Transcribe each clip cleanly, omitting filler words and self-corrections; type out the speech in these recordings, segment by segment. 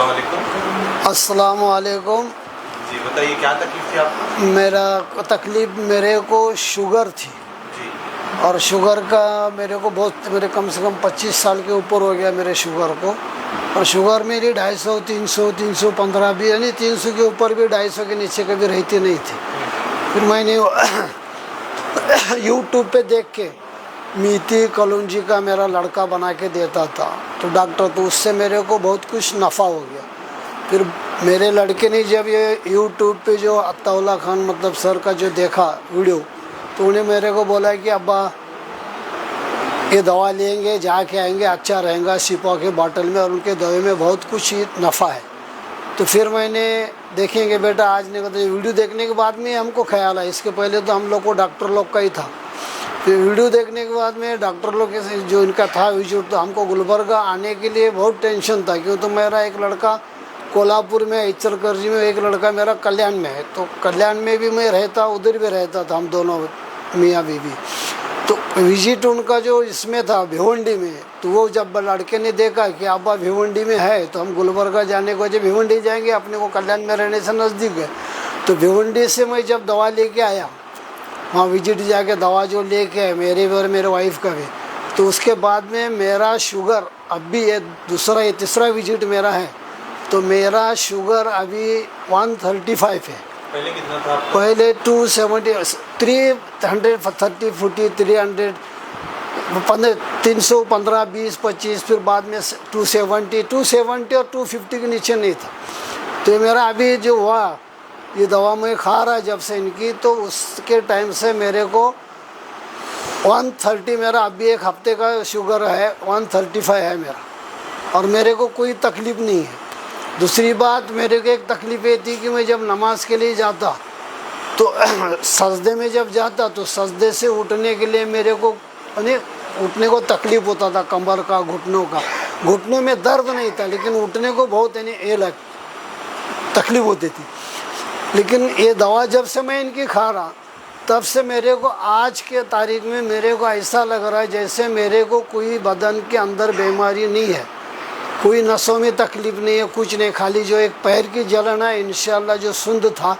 अस्सलाम वालेकुम। जी बताइए, क्या तकलीफ थी आपको? मेरा तकलीफ, मेरे को शुगर थी जी। और शुगर का मेरे को बहुत, मेरे कम से कम 25 साल के ऊपर हो गया मेरे शुगर को। और शुगर मेरी 250, 300, 315 भी, यानी 300 के ऊपर भी, 250 के नीचे कभी रहती नहीं थी। फिर मैंने यूट्यूब पे देख के मीठी कलौंजी का मेरा लड़का बना के देता था तो डॉक्टर, तो उससे मेरे को बहुत कुछ नफ़ा हो गया। फिर मेरे लड़के ने जब ये यूट्यूब पे जो अत्ताउल्लाह खान मतलब सर का जो देखा वीडियो, तो उन्हें मेरे को बोला कि अब्बा ये दवा लेंगे, जाके आएंगे, अच्छा रहेगा शिपा के बॉटल में, और उनके दवा में बहुत कुछ नफ़ा है। तो फिर मैंने देखेंगे बेटा आज नहीं, तो वीडियो देखने के बाद में हमको ख्याल आया। इसके पहले तो हम लोग को डॉक्टर लोग का ही था। फिर वीडियो देखने के बाद में डॉक्टर लोग के जो इनका था विजिट, तो हमको गुलबर्गा आने के लिए बहुत टेंशन था, क्यों तो मेरा एक लड़का कोल्हापुर में, इचलकरंजी में, एक लड़का मेरा कल्याण में है। तो कल्याण में भी मैं रहता, उधर भी रहता था, हम दोनों मियाँ बीवी। तो विजिट उनका जो इसमें था भिवंडी में, तो वो जब लड़के ने देखा कि अब्बा भिवंडी में है, तो हम गुलबर्गा जाने को जब भिवंडी जाएंगे, अपने को कल्याण में रहने से नज़दीक है। तो भिवंडी से मैं जब दवा लेके आया, वहाँ विजिट जाके दवा जो लेके आए मेरे भी और मेरे वाइफ का भी, तो उसके बाद में मेरा शुगर अब भी, ये दूसरा ये तीसरा विजिट मेरा है, तो मेरा शुगर अभी 135 है। पहले कितना था आपका? पहले 270, 330, 40, 300, 315, 20, 25, फिर बाद में 270 और 250 के नीचे नहीं था। तो मेरा अभी जो हुआ, ये दवा मैं खा रहा जब से इनकी, तो उसके टाइम से मेरे को 130, मेरा अभी एक हफ्ते का शुगर है, 135 है मेरा, और मेरे को कोई तकलीफ़ नहीं है। दूसरी बात, मेरे को एक तकलीफ़ ये थी कि मैं जब नमाज के लिए जाता, तो सजदे में जब जाता, तो सजदे से उठने के लिए मेरे को, यानी उठने को तकलीफ़ होता था, कमर का, घुटनों का। घुटने में दर्द नहीं था, लेकिन उठने को बहुत, यानी ये तकलीफ़ होती थी। लेकिन ये दवा जब से मैं इनकी खा रहा, तब से मेरे को आज के तारीख में मेरे को ऐसा लग रहा है जैसे मेरे को कोई बदन के अंदर बीमारी नहीं है, कोई नसों में तकलीफ़ नहीं है, कुछ नहीं। खाली जो एक पैर की जलन है, इंशाल्लाह जो सुंद था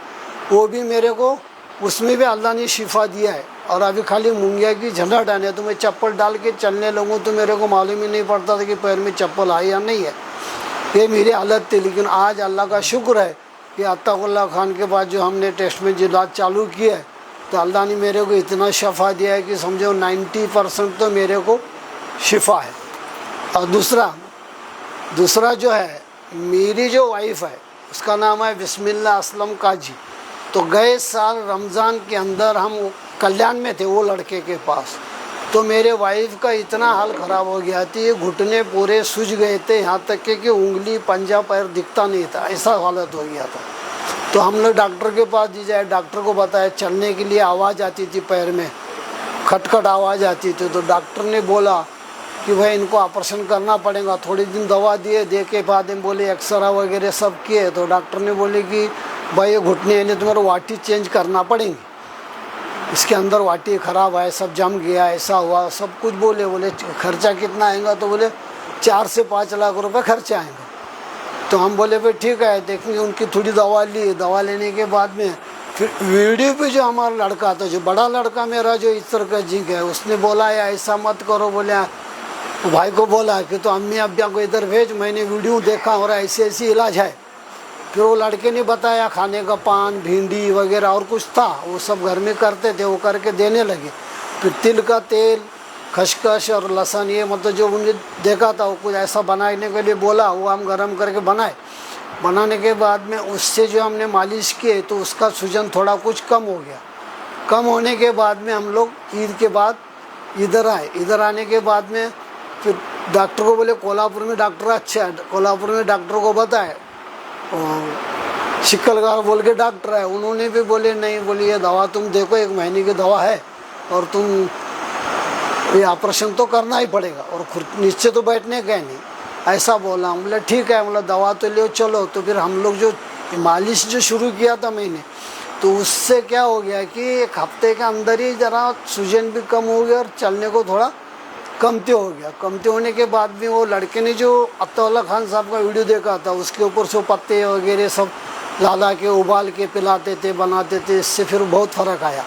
वो भी मेरे को, उसमें भी अल्लाह ने शिफा दिया है। और अभी खाली मुंगिया की झंझट आने, तो मैं चप्पल डाल के चलने लगूँ तो मेरे को मालूम ही नहीं पड़ता था कि पैर में चप्पल आई या नहीं है। ये मेरी हालत थी। लेकिन आज अल्लाह का शुक्र है कि अत्ताउल्लाह खान के बाद जो हमने टेस्ट में इलाज चालू किया है, तो अल्लाह ने मेरे को इतना शफा दिया है कि समझो 90% तो मेरे को शिफा है। और दूसरा जो है, मेरी जो वाइफ है उसका नाम है बिस्मिल्लाह असलम काजी। तो गए साल रमज़ान के अंदर हम कल्याण में थे वो लड़के के पास, तो मेरे वाइफ का इतना हाल ख़राब हो गया था, ये घुटने पूरे सूज गए थे, यहाँ तक कि उंगली पंजा पैर दिखता नहीं था, ऐसा हालत हो गया था। तो हम लोग डॉक्टर के पास दी जाए, डॉक्टर को बताया, चलने के लिए आवाज़ आती थी, पैर में खटखट आवाज़ आती थी। तो डॉक्टर ने बोला कि भाई इनको ऑपरेशन करना पड़ेगा। थोड़ी दिन दवा दिए, दे के बाद में बोले एक्सरा वगैरह सब किए, तो डॉक्टर ने बोले कि भाई ये घुटने यानी तुम्हारा वाटी चेंज करना पड़ेंगे, इसके अंदर वाटी ख़राब है, सब जम गया, ऐसा हुआ, सब कुछ बोले खर्चा कितना आएगा, तो बोले 4 से 5 लाख रुपए खर्चा आएगा। तो हम बोले भाई ठीक है देखेंगे। उनकी थोड़ी दवा ली, दवा लेने के बाद में फिर वीडियो पे जो हमारा लड़का था, जो बड़ा लड़का मेरा जो इचलकरंजी है, उसने बोला या ऐसा मत करो, बोले भाई को बोला कि तो अम्मी अब्बा को इधर भेज, मैंने वीडियो देखा और ऐसे इलाज है। फिर वो लड़के ने बताया, खाने का पान, भिंडी वगैरह और कुछ था, वो सब घर में करते थे, वो करके देने लगे। फिर तिल का तेल, खसखस और लहसुन, ये मतलब जो उन्हें देखा था वो कुछ ऐसा बनाने के लिए बोला, वो हम गरम करके बनाए। बनाने के बाद में उससे जो हमने मालिश किए, तो उसका सूजन थोड़ा कुछ कम हो गया। कम होने के बाद में हम लोग ईद के बाद इधर आए। इधर आने के बाद में फिर डॉक्टर को बोले कोल्हापुर में डॉक्टर अच्छा है, कोल्हापुर में डॉक्टर को बताए, शिकलगार बोल के डॉक्टर है, उन्होंने भी बोले नहीं, बोले ये दवा तुम देखो, 1 महीने की दवा है और तुम ये ऑपरेशन तो करना ही पड़ेगा, और खुद नीचे तो बैठने गए नहीं, ऐसा बोला। बोले ठीक है, बोला दवा तो ले चलो। तो फिर हम लोग जो मालिश जो शुरू किया था मैंने, तो उससे क्या हो गया कि 1 हफ्ते के अंदर ही ज़रा सूजन भी कम हो गया और चलने को थोड़ा कमते हो गया। कमते होने के बाद भी वो लड़के ने जो अत्ताउल्लाह खान साहब का वीडियो देखा था, उसके ऊपर से पत्ते वगैरह सब ला के उबाल के पिलाते थे, बनाते थे। इससे फिर बहुत फ़र्क आया।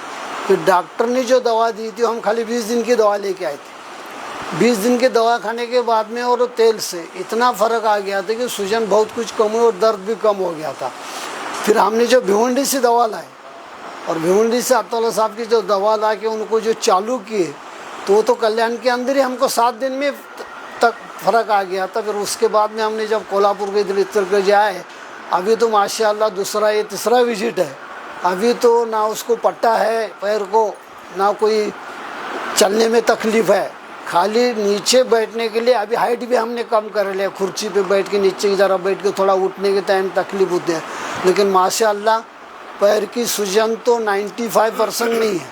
फिर डॉक्टर ने जो दवा दी थी, हम खाली 20 दिन की दवा लेके आए थे। 20 दिन की दवा खाने के बाद में और तेल से इतना फ़र्क आ गया था कि सूजन बहुत कुछ कम हुई और दर्द भी कम हो गया था। फिर हमने जो भिवंडी से दवा लाई और भिवंडी से अत्ताउल्लाह साहब की जो दवा ला के उनको जो चालू किए, तो कल्याण के अंदर ही हमको 7 दिन में तक फ़र्क आ गया था। फिर उसके बाद में हमने जब कोल्हापुर के इधर इतर के जाए, अभी तो माशाल्लाह दूसरा ये तीसरा विजिट है। अभी तो ना उसको पट्टा है पैर को, ना कोई चलने में तकलीफ़ है, खाली नीचे बैठने के लिए अभी हाइट भी हमने कम कर लिया। कुर्सी पे बैठ के नीचे की तरफ बैठ के थोड़ा उठने के टाइम तकलीफ होती है, लेकिन माशाल्लाह पैर की सूजन तो 95% नहीं है।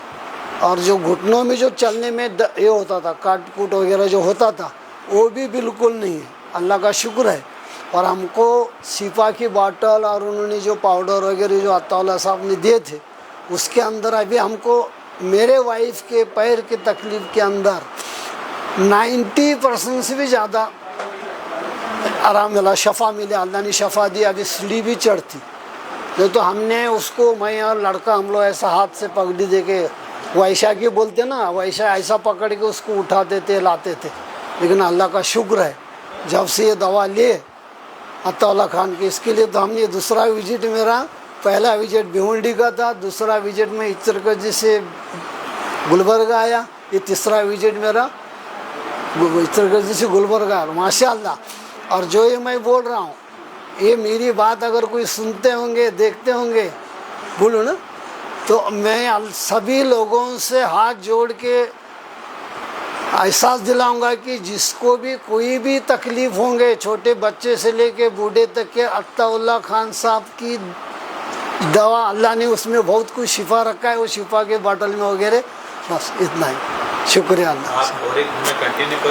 और जो घुटनों में जो चलने में ये होता था, काट कूट वगैरह जो होता था, वो भी बिल्कुल नहीं है। अल्लाह का शुक्र है। और हमको शिफा की बोतल और उन्होंने जो पाउडर वगैरह जो अत्ताउल्लाह साहब ने दिए थे, उसके अंदर अभी हमको मेरे वाइफ के पैर की तकलीफ़ के अंदर 90% से भी ज़्यादा आराम मिला, शफ़ा मिले। अल्लाह ने शफ़ा दी। अभी सीढ़ी भी चढ़ती, नहीं तो हमने उसको, मैं और लड़का, हम लोग ऐसा हाथ से पगड़ी दे के, वैशा की बोलते ना, वैसा ऐसा पकड़ के उसको उठाते थे, लाते थे। लेकिन अल्लाह का शुक्र है, जब से ये दवा लिए अत्ताउल्लाह खान की, इसके लिए तो हमने दूसरा विजिट, मेरा पहला विजिट भिवंडी का था, दूसरा विजिट में इचलकरंजी से गुलबर्गा आया, ये तीसरा विजिट मेरा इचलकरंजी से गुलबर्गा आया। माशाल्लाह। और जो ये मैं बोल रहा हूँ, ये मेरी बात अगर कोई सुनते होंगे, देखते होंगे, बोलो ना, तो मैं सभी लोगों से हाथ जोड़ के एहसास दिलाऊंगा कि जिसको भी कोई भी तकलीफ़ होंगे, छोटे बच्चे से लेके बूढ़े तक के, अत्ताउल्लाह खान साहब की दवा, अल्लाह ने उसमें बहुत कुछ शिफा रखा है, वो शिफा के बोतल में वगैरह, बस इतना ही। शुक्रिया अल्लाह। आप और एक कंटिन्यू